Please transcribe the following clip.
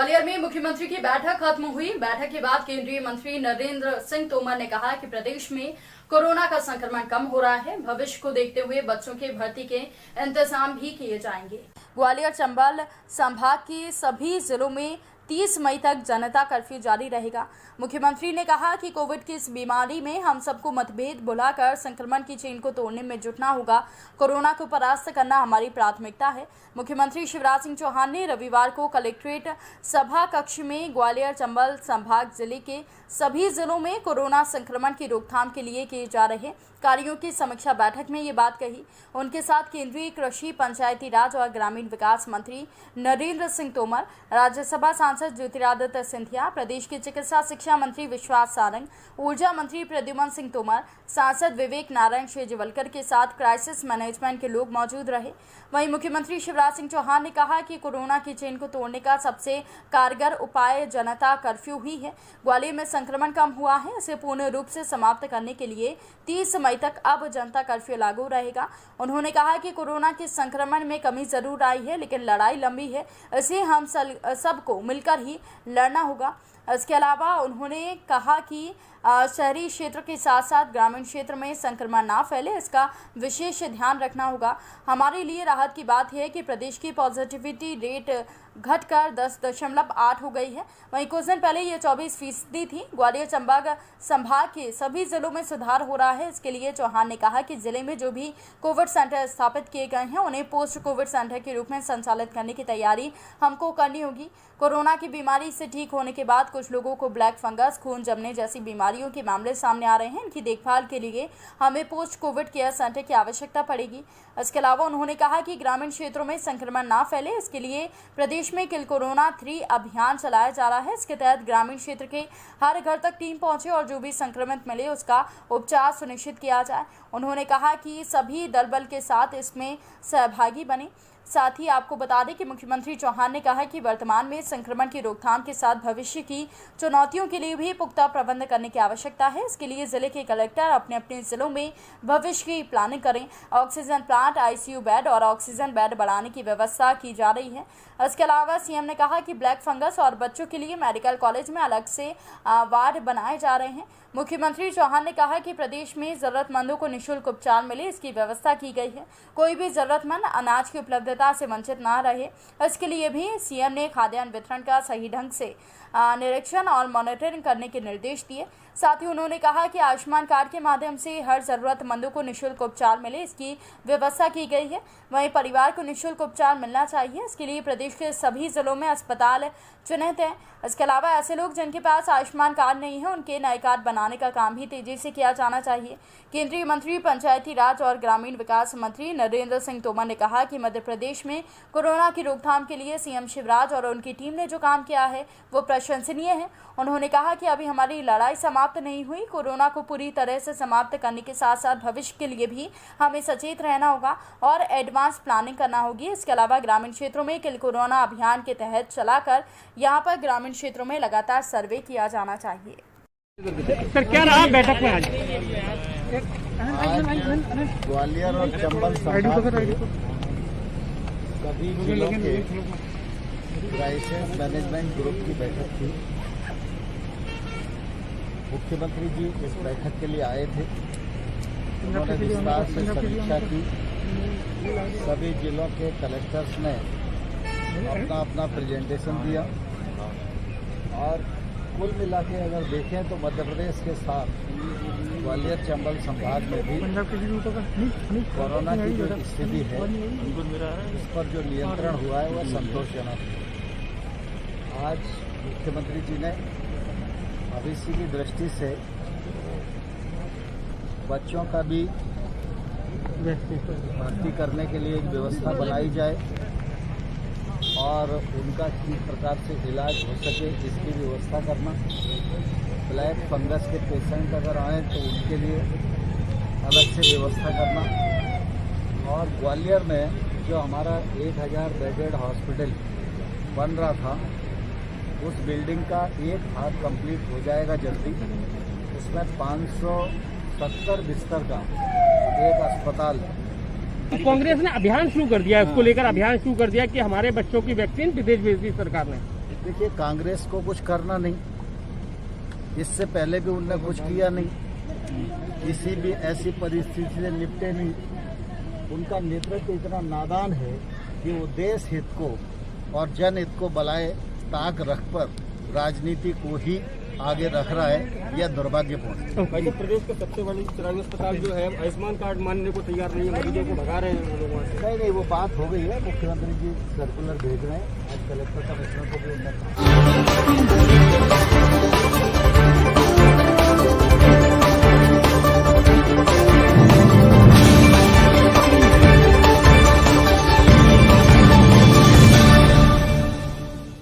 ग्वालियर में मुख्यमंत्री की बैठक खत्म हुई। बैठक के बाद केंद्रीय मंत्री नरेंद्र सिंह तोमर ने कहा कि प्रदेश में कोरोना का संक्रमण कम हो रहा है। भविष्य को देखते हुए बच्चों के भर्ती के इंतजाम भी किए जाएंगे। ग्वालियर चंबल संभाग के सभी जिलों में 30 मई तक जनता कर्फ्यू जारी रहेगा। मुख्यमंत्री ने कहा कि कोविड की इस बीमारी में हम सबको मतभेद भुलाकर संक्रमण की चेन को तोड़ने में जुटना होगा। कोरोना को परास्त करना हमारी प्राथमिकता है। मुख्यमंत्री शिवराज सिंह चौहान ने रविवार को कलेक्ट्रेट सभा कक्ष में ग्वालियर चंबल संभाग जिले के सभी जिलों में कोरोना संक्रमण की रोकथाम के लिए किए जा रहे कार्यों की समीक्षा बैठक में ये बात कही। उनके साथ केंद्रीय कृषि, पंचायती राज और ग्रामीण विकास मंत्री नरेंद्र सिंह तोमर, राज्यसभा सांसद ज्योतिरादित्य सिंधिया, प्रदेश के चिकित्सा शिक्षा मंत्री विश्वास सारंग, ऊर्जा मंत्री प्रद्युमन सिंह तोमर, सांसद विवेक नारायण शेजवलकर के साथ क्राइसिस मैनेजमेंट के लोग मौजूद रहे। वहीं मुख्यमंत्री शिवराज सिंह चौहान ने कहा कि कोरोना की चेन को तोड़ने का सबसे कारगर उपाय जनता कर्फ्यू ही है। ग्वालियर में संक्रमण कम हुआ है, इसे पूर्ण रूप से समाप्त करने के लिए 30 मई तक अब जनता कर्फ्यू लागू रहेगा। उन्होंने कहा कि कोरोना के संक्रमण में कमी जरूर आई है, लेकिन लड़ाई लंबी है, इसे हम सबको मिलकर ही लड़ना होगा। इसके अलावा उन्होंने कहा कि शहरी क्षेत्र के साथ साथ ग्रामीण क्षेत्र में संक्रमण ना फैले, इसका विशेष ध्यान रखना होगा। हमारे लिए राहत की बात है कि प्रदेश की पॉजिटिविटी रेट घटकर 10.8 हो गई है। वहीं कुछ दिन पहले ये 24% थी। ग्वालियर चंबल संभाग के सभी जिलों में सुधार हो रहा है। इसके लिए चौहान ने कहा कि जिले में जो भी कोविड सेंटर स्थापित किए गए हैं उन्हें पोस्ट कोविड सेंटर के रूप में संचालित करने की तैयारी हमको करनी होगी। कोरोना की बीमारी से ठीक होने के बाद कुछ लोगों को ब्लैक फंगस, खून जमने जैसी बीमारियों के मामले सामने आ रहे हैं। इनकी देखभाल के लिए हमें पोस्ट कोविड केयर सेंटर की आवश्यकता पड़ेगी। इसके अलावा उन्होंने कहा कि ग्रामीण क्षेत्रों में संक्रमण ना फैले, इसके लिए प्रदेश में किल कोरोना 3 अभियान चलाया जा रहा है। इसके तहत ग्रामीण क्षेत्र के हर घर तक टीम पहुंचे और जो भी संक्रमित मिले उसका उपचार सुनिश्चित किया जाए। उन्होंने कहा कि सभी दल बल के साथ इसमें सहभागी बने। साथ ही आपको बता दें कि मुख्यमंत्री चौहान ने कहा कि वर्तमान में संक्रमण की रोकथाम के साथ भविष्य की चुनौतियों के लिए भी पुख्ता प्रबंध करने की आवश्यकता है। इसके लिए जिले के कलेक्टर अपने अपने जिलों में भविष्य की प्लानिंग करें। ऑक्सीजन प्लांट, आईसीयू बेड और ऑक्सीजन बेड बढ़ाने की व्यवस्था की जा रही है। इसके अलावा सीएम ने कहा कि ब्लैक फंगस और बच्चों के लिए मेडिकल कॉलेज में अलग से वार्ड बनाए जा रहे हैं। मुख्यमंत्री चौहान ने कहा कि प्रदेश में जरूरतमंदों को निःशुल्क उपचार मिले, इसकी व्यवस्था की गई है। कोई भी जरूरतमंद अनाज की उपलब्धता से वंचित ना रहे, इसके लिए भी सीएम ने खाद्यान्न वितरण का सही ढंग से निरीक्षण और मॉनिटरिंग करने के निर्देश दिए। साथ ही उन्होंने कहा कि आयुष्मान कार्ड के माध्यम से हर जरूरतमंदों को निःशुल्क उपचार मिले, इसकी व्यवस्था की गई है। वहीं परिवार को निःशुल्क उपचार मिलना चाहिए, इसके लिए प्रदेश के सभी जिलों में अस्पताल चिन्हित हैं। इसके अलावा ऐसे लोग जिनके पास आयुष्मान कार्ड नहीं है उनके नए कार्ड बनाने का काम भी तेजी से किया जाना चाहिए। केंद्रीय मंत्री, पंचायती राज और ग्रामीण विकास मंत्री नरेंद्र सिंह तोमर ने कहा कि मध्य प्रदेश में कोरोना की रोकथाम के लिए सीएम शिवराज और उनकी टीम ने जो काम किया है वो प्रशंसनीय है। उन्होंने कहा कि अभी हमारी लड़ाई समाप्त नहीं हुई। कोरोना को पूरी तरह से समाप्त करने के साथ साथ भविष्य के लिए भी हमें सचेत रहना होगा और एडवांस प्लानिंग करना होगी। इसके अलावा ग्रामीण क्षेत्रों में किल कोरोना अभियान के तहत चलाकर यहाँ पर ग्रामीण क्षेत्रों में लगातार सर्वे किया जाना चाहिए। सर, क्या रहा बैठक में आज? ग्वालियर और चंबल संभाग सभी जिलों के क्राइसिस मैनेजमेंट ग्रुप की बैठक थी। मुख्यमंत्री जी इस बैठक के लिए आए थे। उन्होंने विस्तार से समीक्षा की। सभी जिलों के कलेक्टर्स ने अपना अपना प्रेजेंटेशन दिया और कुल मिला के अगर देखें तो मध्य प्रदेश के साथ ग्वालियर चंबल संभाग में भी कोरोना की जो स्थिति है उस पर जो नियंत्रण हुआ है वह संतोषजनक है। आज मुख्यमंत्री जी ने भविष्य की दृष्टि से बच्चों का भी भर्ती करने के लिए एक व्यवस्था बनाई जाए और उनका किस प्रकार से इलाज हो सके इसकी व्यवस्था करना। ब्लैक फंगस के पेशेंट अगर आए तो उनके लिए अलग से व्यवस्था करना और ग्वालियर में जो हमारा 1000 बेडेड हॉस्पिटल बन रहा था उस बिल्डिंग का एक भाग कंप्लीट हो जाएगा जल्दी। उसमें 570 बिस्तर का एक अस्पताल। कांग्रेस ने अभियान शुरू कर दिया है, उसको लेकर अभियान शुरू कर दिया कि हमारे बच्चों की वैक्सीन विदेश भेज दी सरकार ने। देखिए, कांग्रेस को कुछ करना नहीं, इससे पहले भी उनने कुछ किया नहीं, किसी भी ऐसी परिस्थिति से निपटे नहीं। उनका नेतृत्व इतना नादान है कि वो देश हित को और जनहित को बलाए ताक रख पर राजनीति को ही आगे रख रहा है। यह दुर्भाग्यपूर्ण है। भाई, प्रदेश का सबसे बड़ी चिकित्सालय अस्पताल जो है आयुष्मान कार्ड मानने को तैयार नहीं है, मरीजों को भगा रहे हैं लोग वहाँ से। नहीं, वो बात हो गई है। मुख्यमंत्री जी सर्कुलर भेज रहे हैं, आज कलेक्टर कमिश्नर को भी उन्होंने